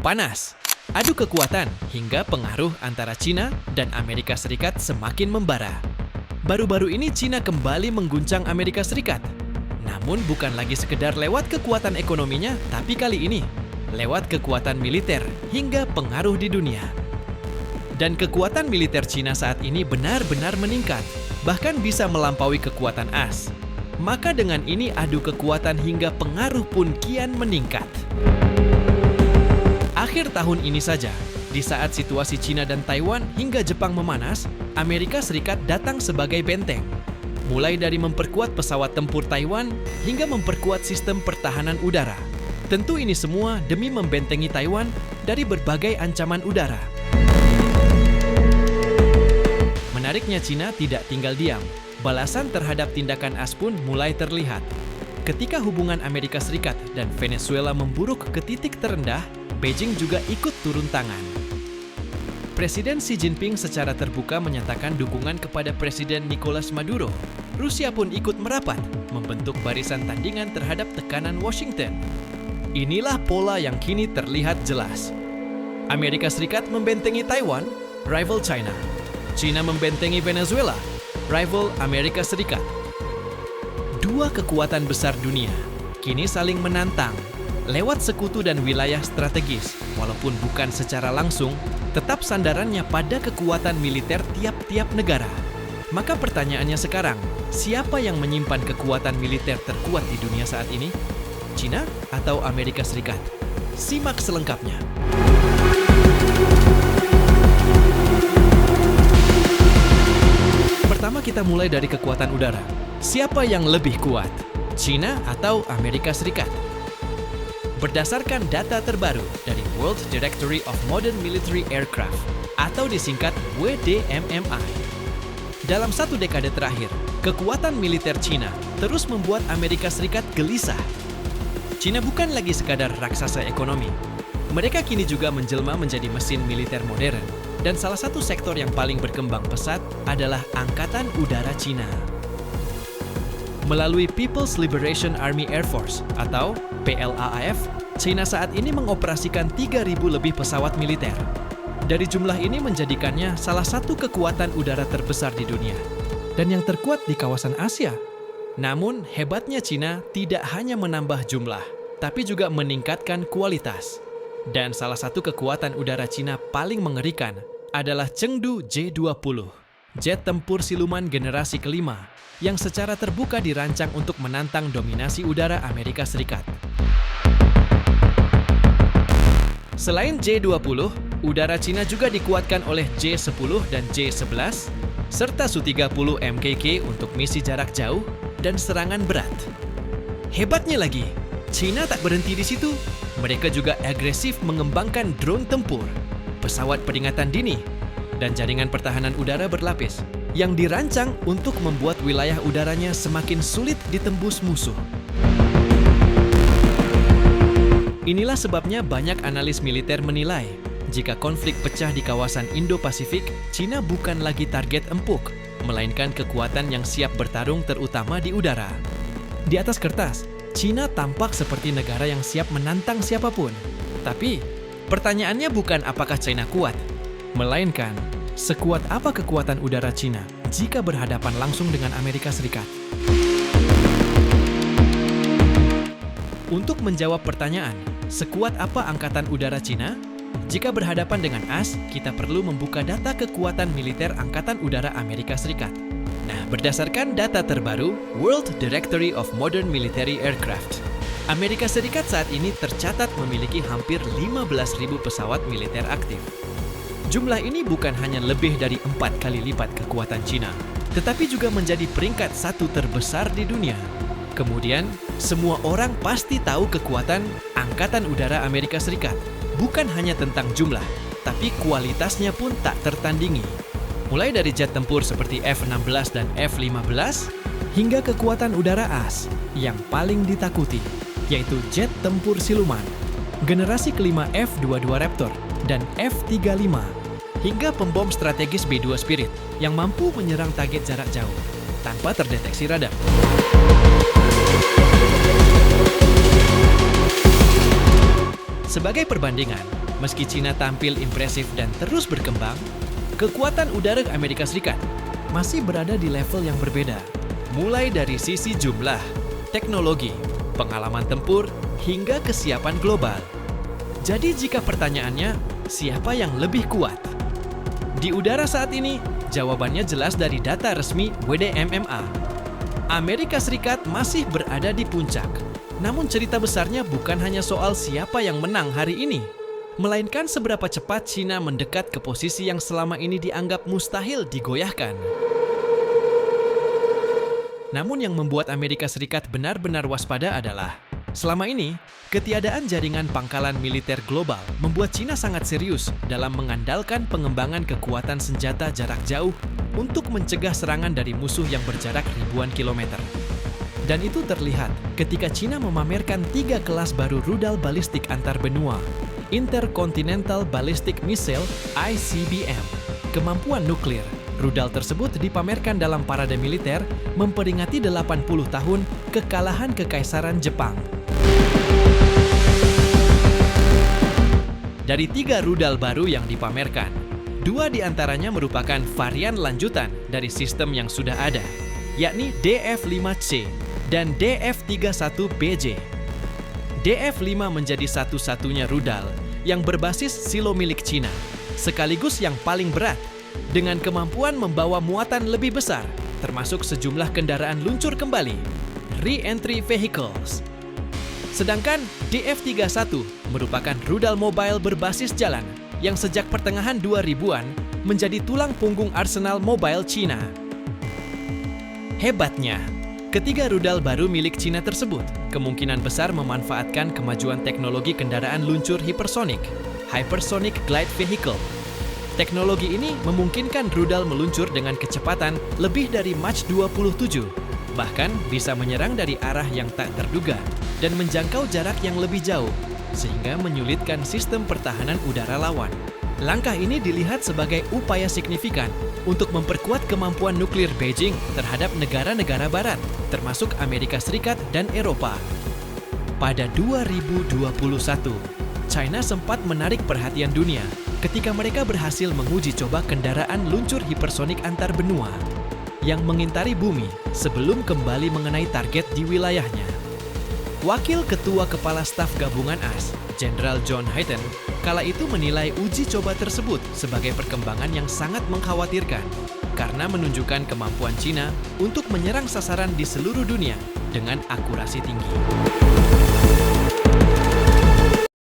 panas. Adu kekuatan hingga pengaruh antara China dan Amerika Serikat semakin membara. Baru-baru ini China kembali mengguncang Amerika Serikat. Namun bukan lagi sekedar lewat kekuatan ekonominya, tapi kali ini lewat kekuatan militer hingga pengaruh di dunia. Dan kekuatan militer China saat ini benar-benar meningkat, bahkan bisa melampaui kekuatan AS. Maka dengan ini adu kekuatan hingga pengaruh pun kian meningkat. Akhir tahun ini saja, di saat situasi China dan Taiwan hingga Jepang memanas, Amerika Serikat datang sebagai benteng. Mulai dari memperkuat pesawat tempur Taiwan hingga memperkuat sistem pertahanan udara. Tentu ini semua demi membentengi Taiwan dari berbagai ancaman udara. Menariknya, China tidak tinggal diam. Balasan terhadap tindakan AS pun mulai terlihat. Ketika hubungan Amerika Serikat dan Venezuela memburuk ke titik terendah, Beijing juga ikut turun tangan. Presiden Xi Jinping secara terbuka menyatakan dukungan kepada Presiden Nicolas Maduro. Rusia pun ikut merapat, membentuk barisan tandingan terhadap tekanan Washington. Inilah pola yang kini terlihat jelas. Amerika Serikat membentengi Taiwan, rival China. China membentengi Venezuela, rival Amerika Serikat. Dua kekuatan besar dunia kini saling menantang lewat sekutu dan wilayah strategis. Walaupun bukan secara langsung, tetap sandarannya pada kekuatan militer tiap-tiap negara. Maka pertanyaannya sekarang, siapa yang menyimpan kekuatan militer terkuat di dunia saat ini? China atau Amerika Serikat? Simak selengkapnya. Pertama kita mulai dari kekuatan udara. Siapa yang lebih kuat? China atau Amerika Serikat? Berdasarkan data terbaru dari World Directory of Modern Military Aircraft atau disingkat WDMMI. Dalam satu dekade terakhir, kekuatan militer China terus membuat Amerika Serikat gelisah. China bukan lagi sekadar raksasa ekonomi. Mereka kini juga menjelma menjadi mesin militer modern. Dan salah satu sektor yang paling berkembang pesat adalah Angkatan Udara China. Melalui People's Liberation Army Air Force atau PLAAF, China saat ini mengoperasikan 3.000 lebih pesawat militer. Dari jumlah ini menjadikannya salah satu kekuatan udara terbesar di dunia dan yang terkuat di kawasan Asia. Namun, hebatnya China tidak hanya menambah jumlah, tapi juga meningkatkan kualitas. Dan salah satu kekuatan udara China paling mengerikan adalah Chengdu J-20, jet tempur siluman generasi kelima yang secara terbuka dirancang untuk menantang dominasi udara Amerika Serikat. Selain J-20, udara China juga dikuatkan oleh J-10 dan J-11, serta Su-30 MKK untuk misi jarak jauh dan serangan berat. Hebatnya lagi, China tak berhenti di situ. Mereka juga agresif mengembangkan drone tempur, pesawat peringatan dini, dan jaringan pertahanan udara berlapis yang dirancang untuk membuat wilayah udaranya semakin sulit ditembus musuh. Inilah sebabnya banyak analis militer menilai, jika konflik pecah di kawasan Indo-Pasifik, China bukan lagi target empuk, melainkan kekuatan yang siap bertarung terutama di udara. Di atas kertas, China tampak seperti negara yang siap menantang siapapun. Tapi, pertanyaannya bukan apakah China kuat, melainkan sekuat apa kekuatan udara China jika berhadapan langsung dengan Amerika Serikat. Untuk menjawab pertanyaan, sekuat apa angkatan udara China? Jika berhadapan dengan AS, kita perlu membuka data kekuatan militer Angkatan Udara Amerika Serikat. Nah, berdasarkan data terbaru World Directory of Modern Military Aircraft, Amerika Serikat saat ini tercatat memiliki hampir 15.000 pesawat militer aktif. Jumlah ini bukan hanya lebih dari 4 kali lipat kekuatan China, tetapi juga menjadi peringkat 1 terbesar di dunia. Kemudian, semua orang pasti tahu kekuatan Angkatan Udara Amerika Serikat. Bukan hanya tentang jumlah, tapi kualitasnya pun tak tertandingi. Mulai dari jet tempur seperti F-16 dan F-15, hingga kekuatan udara AS yang paling ditakuti, yaitu jet tempur siluman, generasi kelima F-22 Raptor dan F-35, hingga pembom strategis B-2 Spirit yang mampu menyerang target jarak jauh tanpa terdeteksi radar. Sebagai perbandingan, Meski Cina tampil impresif dan terus berkembang, kekuatan udara Amerika Serikat masih berada di level yang berbeda. Mulai dari sisi jumlah, teknologi, pengalaman tempur, hingga kesiapan global. Jadi jika pertanyaannya, siapa yang lebih kuat? Di udara saat ini, jawabannya jelas dari data resmi WDMMA. Amerika Serikat masih berada di puncak. Namun cerita besarnya bukan hanya soal siapa yang menang hari ini, melainkan seberapa cepat Cina mendekat ke posisi yang selama ini dianggap mustahil digoyahkan. Namun yang membuat Amerika Serikat benar-benar waspada adalah, selama ini, ketiadaan jaringan pangkalan militer global membuat Cina sangat serius dalam mengandalkan pengembangan kekuatan senjata jarak jauh untuk mencegah serangan dari musuh yang berjarak ribuan kilometer. Dan itu terlihat ketika Cina memamerkan 3 kelas baru rudal balistik antar benua, Intercontinental Ballistic Missile (ICBM), kemampuan nuklir. Rudal tersebut dipamerkan dalam parade militer memperingati 80 tahun kekalahan Kekaisaran Jepang. Dari 3 rudal baru yang dipamerkan, 2 diantaranya merupakan varian lanjutan dari sistem yang sudah ada, yakni DF-5C dan DF-31BJ. DF-5 menjadi satu-satunya rudal yang berbasis silo milik Cina, sekaligus yang paling berat, dengan kemampuan membawa muatan lebih besar, termasuk sejumlah kendaraan luncur kembali, re-entry vehicles. Sedangkan DF-31 merupakan rudal mobile berbasis jalan yang sejak pertengahan 2000-an menjadi tulang punggung arsenal mobile Cina. Hebatnya, ketiga rudal baru milik Cina tersebut kemungkinan besar memanfaatkan kemajuan teknologi kendaraan luncur hipersonic, Hypersonic Glide Vehicle. Teknologi ini memungkinkan rudal meluncur dengan kecepatan lebih dari Mach 27, bahkan bisa menyerang dari arah yang tak terduga dan menjangkau jarak yang lebih jauh, sehingga menyulitkan sistem pertahanan udara lawan. Langkah ini dilihat sebagai upaya signifikan untuk memperkuat kemampuan nuklir Beijing terhadap negara-negara barat, termasuk Amerika Serikat dan Eropa. Pada 2021, China sempat menarik perhatian dunia ketika mereka berhasil menguji coba kendaraan luncur hipersonik antar benua yang mengintari bumi sebelum kembali mengenai target di wilayahnya. Wakil Ketua Kepala Staf Gabungan AS, Jenderal John Hyten, kala itu menilai uji coba tersebut sebagai perkembangan yang sangat mengkhawatirkan karena menunjukkan kemampuan Cina untuk menyerang sasaran di seluruh dunia dengan akurasi tinggi.